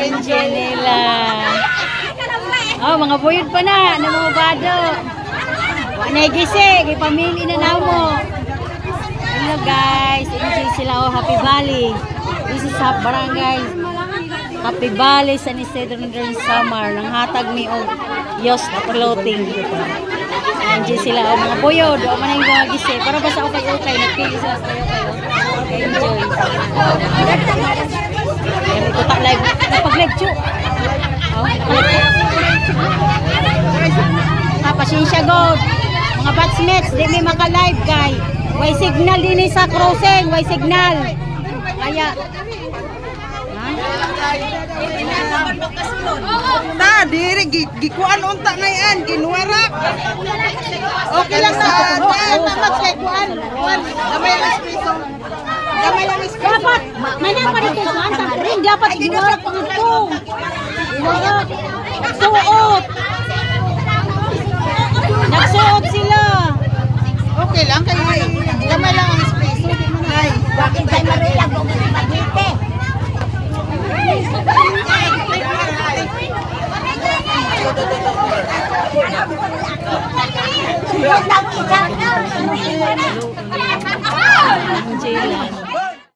Enjoy nila. Oh, mga buyod pa na, namubado. Wanay gisi, pamili na namo. Hello guys, enjoy sila. Oh, Happy Valley. This is sa barangay Happy Valley, San Isidro Northern Samar. Nanghatag mi og Yos clothing. Enjoy sila. Oh, mga buyod. Oh, manay mga gisi. Para basta okay-okay. Nagpili sila sa okay-okay. Enjoy. Ito tak live. Napag-live chu. Oh, pasensya god. Mga batchmates, di may maka-live guy. Way signal din sa crossing, way signal. Kaya Ta, diri gikuan unta na yan, ginuwara. Okay lang sa tamat kay kuan. Gamay ang espresso. Gamay ang espresso. dapat, may dapat dito sa antang ring, dapat ginuwara pangutong. Nagsuot. Nagsuot sila. Okay lang kay gamay lang ang espresso. Ay, Bakit tayo mariyag kung hindi magwite? Enjoy lang.